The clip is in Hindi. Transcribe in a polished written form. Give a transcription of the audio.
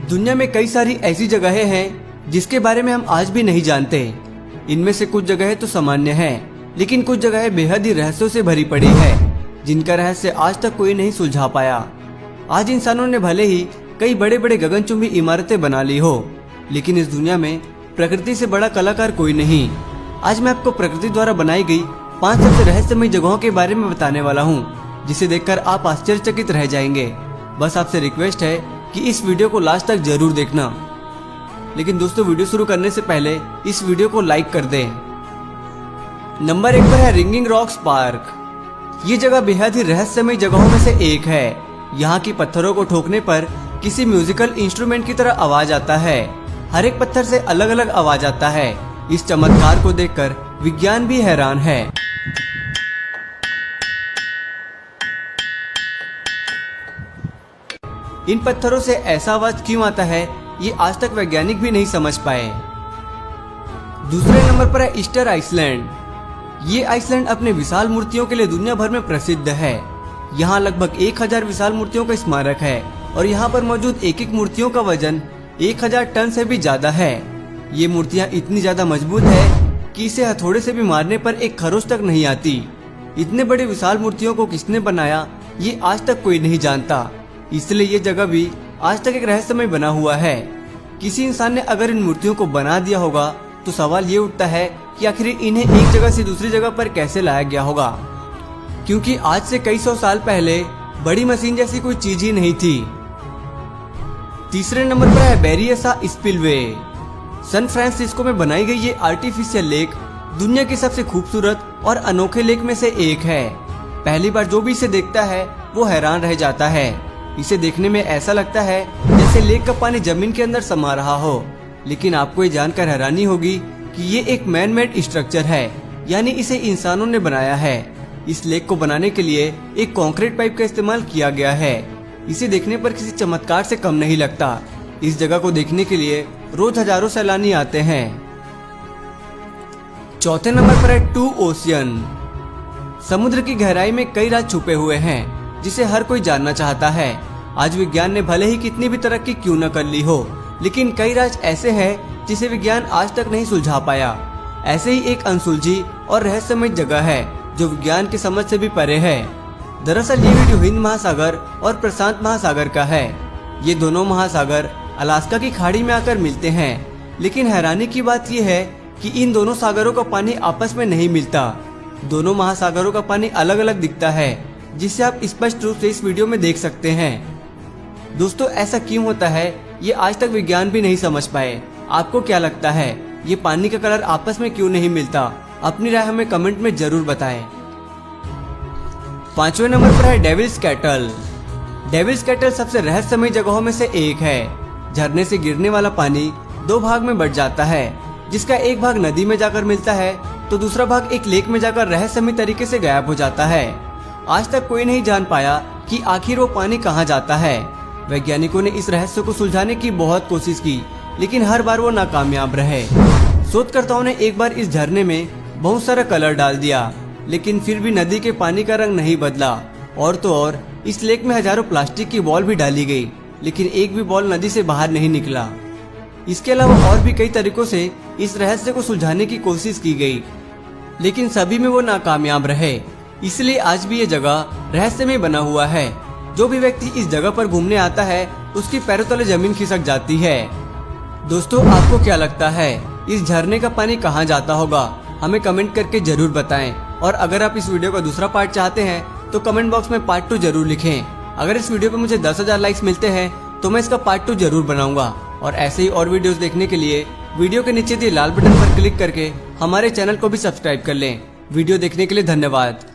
दुनिया में कई सारी ऐसी जगहें हैं जिसके बारे में हम आज भी नहीं जानते। इनमें से कुछ जगहें तो सामान्य हैं, लेकिन कुछ जगहें बेहद ही रहस्यों से भरी पड़ी है, जिनका रहस्य आज तक कोई नहीं सुलझा पाया। आज इंसानों ने भले ही कई बड़े बड़े गगनचुंबी इमारतें बना ली हो, लेकिन इस दुनिया में प्रकृति से बड़ा कलाकार कोई नहीं। आज मैं आपको प्रकृति द्वारा बनाई गई 5 सबसे रहस्यमयी जगहों के बारे में बताने वाला हूँ, जिसे देखकर आप आश्चर्यचकित रह जाएंगे। बस आपसे रिक्वेस्ट है कि इस वीडियो को लास्ट तक जरूर देखना। लेकिन दोस्तों, वीडियो शुरू करने से पहले इस वीडियो को लाइक कर दें। नंबर 1 पर है रिंगिंग रॉक्स पार्क। ये जगह बेहद ही रहस्यमयी जगहों में से एक है। यहाँ की पत्थरों को ठोकने पर किसी म्यूजिकल इंस्ट्रूमेंट की तरह आवाज आता है। हर एक पत्थर से अलग अलग आवाज आता है। इस चमत्कार को देखकर विज्ञान भी हैरान है। इन पत्थरों से ऐसा आवाज क्यों आता है, ये आज तक वैज्ञानिक भी नहीं समझ पाए। दूसरे नंबर पर है ईस्टर आइसलैंड। ये आइसलैंड अपने विशाल मूर्तियों के लिए दुनिया भर में प्रसिद्ध है। यहाँ लगभग 1000 विशाल मूर्तियों का स्मारक है और यहाँ पर मौजूद एक एक मूर्तियों का वजन 1000 टन से भी ज्यादा है। ये मूर्तियाँ इतनी ज्यादा मजबूत है कि इसे हथौड़े से भी मारने पर एक खरोच तक नहीं आती। इतने बड़े विशाल मूर्तियों को किसने बनाया, ये आज तक कोई नहीं जानता। इसलिए ये जगह भी आज तक एक रहस्यमय बना हुआ है। किसी इंसान ने अगर इन मूर्तियों को बना दिया होगा तो सवाल ये उठता है कि आखिर इन्हें एक जगह से दूसरी जगह पर कैसे लाया गया होगा, क्योंकि आज से कई सौ साल पहले बड़ी मशीन जैसी कोई चीज ही नहीं थी। तीसरे नंबर पर है बेरियसा स्पिलवे। सैन फ्रांसिस्को में बनाई गई ये आर्टिफिशियल लेक दुनिया की सबसे खूबसूरत और अनोखे लेक में से एक है। पहली बार जो भी इसे देखता है वो हैरान रह जाता है। इसे देखने में ऐसा लगता है जैसे लेक का पानी जमीन के अंदर समा रहा हो, लेकिन आपको ये जानकर हैरानी होगी कि ये एक मैन मेड स्ट्रक्चर है, यानी इसे इंसानों ने बनाया है। इस लेक को बनाने के लिए एक कंक्रीट पाइप का इस्तेमाल किया गया है। इसे देखने पर किसी चमत्कार से कम नहीं लगता। इस जगह को देखने के लिए रोज हजारों सैलानी आते हैं। चौथे नंबर पर है टू ओशियन। समुद्र की गहराई में कई राज छुपे हुए हैं जिसे हर कोई जानना चाहता है। आज विज्ञान ने भले ही कितनी भी तरक्की क्यों न कर ली हो, लेकिन कई राज ऐसे हैं जिसे विज्ञान आज तक नहीं सुलझा पाया। ऐसे ही एक अनसुलझी और रहस्यमय जगह है जो विज्ञान की समझ से भी परे है। दरअसल ये वीडियो हिंद महासागर और प्रशांत महासागर का है। ये दोनों महासागर अलास्का की खाड़ी में आकर मिलते हैं, लेकिन हैरानी की बात यह है कि इन दोनों सागरों का पानी आपस में नहीं मिलता। दोनों महासागरों का पानी अलग अलग दिखता है, जिसे आप स्पष्ट रूप से इस वीडियो में देख सकते हैं। दोस्तों, ऐसा क्यों होता है ये आज तक विज्ञान भी नहीं समझ पाए। आपको क्या लगता है, ये पानी का कलर आपस में क्यों नहीं मिलता? अपनी राय हमें कमेंट में जरूर बताएं। 5वें नंबर पर है डेविल्स कैटल। डेविल्स कैटल सबसे रहस्यमयी जगहों में से एक है। झरने से गिरने वाला पानी 2 भाग में बट जाता है, जिसका एक भाग नदी में जाकर मिलता है तो दूसरा भाग एक लेक में जाकर रहस्यमयी तरीके से गायब हो जाता है। आज तक कोई नहीं जान पाया कि आखिर वो पानी कहाँ जाता है। वैज्ञानिकों ने इस रहस्य को सुलझाने की बहुत कोशिश की, लेकिन हर बार वो नाकामयाब रहे। शोधकर्ताओं ने एक बार इस झरने में बहुत सारा कलर डाल दिया, लेकिन फिर भी नदी के पानी का रंग नहीं बदला। और तो और इस लेक में हजारों प्लास्टिक की बॉल भी डाली गई, लेकिन एक भी बॉल नदी से बाहर नहीं निकला। इसके अलावा और भी कई तरीकों से इस रहस्य को सुलझाने की कोशिश की गई, लेकिन सभी में वो नाकामयाब रहे। इसलिए आज भी ये जगह रहस्यमय बना हुआ है। जो भी व्यक्ति इस जगह पर घूमने आता है उसकी पैरों तले जमीन खिसक जाती है। दोस्तों, आपको क्या लगता है इस झरने का पानी कहाँ जाता होगा? हमें कमेंट करके जरूर बताएं। और अगर आप इस वीडियो का दूसरा पार्ट चाहते हैं तो कमेंट बॉक्स में पार्ट 2 जरूर लिखें। अगर इस वीडियो पर मुझे 10,000 लाइक्स मिलते हैं तो मैं इसका पार्ट 2 जरूर बनाऊंगा। और ऐसे ही और वीडियोस देखने के लिए वीडियो के नीचे दिए लाल बटन पर क्लिक करके हमारे चैनल को भी सब्सक्राइब कर लें। वीडियो देखने के लिए धन्यवाद।